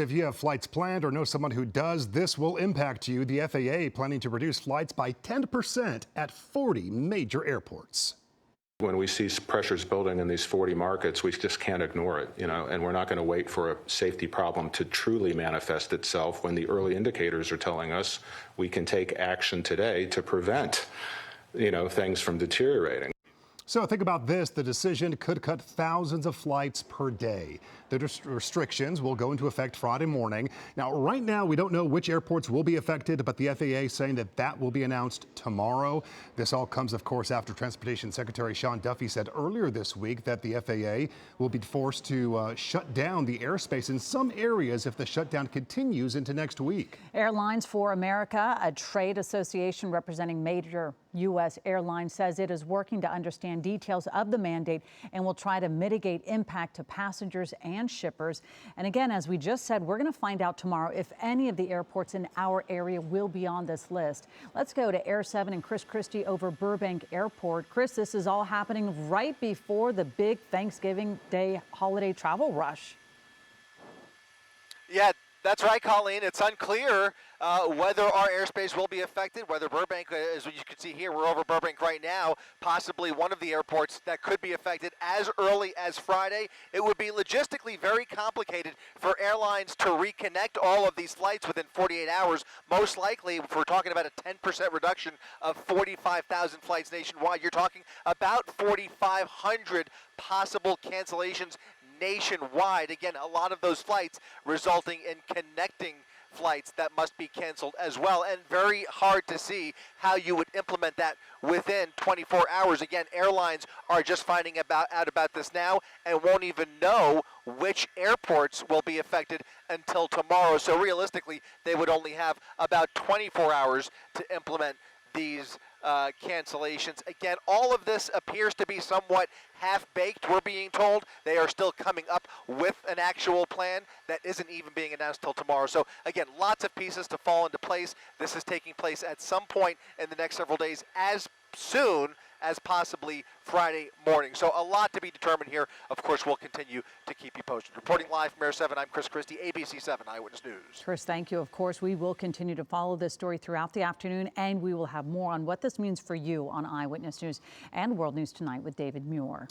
If you have flights planned or know someone who does, this will impact you. The FAA planning to reduce flights by 10% at 40 major airports. When we see pressures building in these 40 markets, we just can't ignore it, and we're not going to wait for a safety problem to truly manifest itself when the early indicators are telling us we can take action today to prevent, things from deteriorating. So think about this. The decision could cut thousands of flights per day. The restrictions will go into effect Friday morning. Now, right now, we don't know which airports will be affected, but the FAA is saying that will be announced tomorrow. This all comes, of course, after Transportation Secretary Sean Duffy said earlier this week that the FAA will be forced to shut down the airspace in some areas if the shutdown continues into next week. Airlines for America, a trade association representing major U.S. airlines, says it is working to understand details of the mandate and will try to mitigate impact to passengers and shippers. And again, as we just said, we're going to find out tomorrow if any of the airports in our area will be on this list. Let's go to Air 7 and Chris Christie over Burbank Airport. Chris, this is all happening right before the big Thanksgiving Day holiday travel rush. Yeah, that's right, Colleen. It's unclear whether our airspace will be affected, whether Burbank, as you can see here, we're over Burbank right now, possibly one of the airports that could be affected as early as Friday. It would be logistically very complicated for airlines to reconnect all of these flights within 48 hours. Most likely, if we're talking about a 10% reduction of 45,000 flights nationwide, you're talking about 4,500 possible cancellations nationwide. Again, a lot of those flights resulting in connecting flights that must be canceled as well, and very hard to see how you would implement that within 24 hours. Again, airlines are just finding out about this now and won't even know which airports will be affected until tomorrow. So realistically, they would only have about 24 hours to implement these cancellations. Again, all of this appears to be somewhat half-baked, we're being told. They are still coming up with an actual plan that isn't even being announced till tomorrow. So again, lots of pieces to fall into place. This is taking place at some point in the next several days, as soon as possibly Friday morning. So a lot to be determined here. Of course, we'll continue to keep you posted. Reporting live from Air 7, I'm Chris Christie, ABC 7 Eyewitness News. Chris, thank you. Of course, we will continue to follow this story throughout the afternoon, and we will have more on what this means for you on Eyewitness News and World News Tonight with David Muir.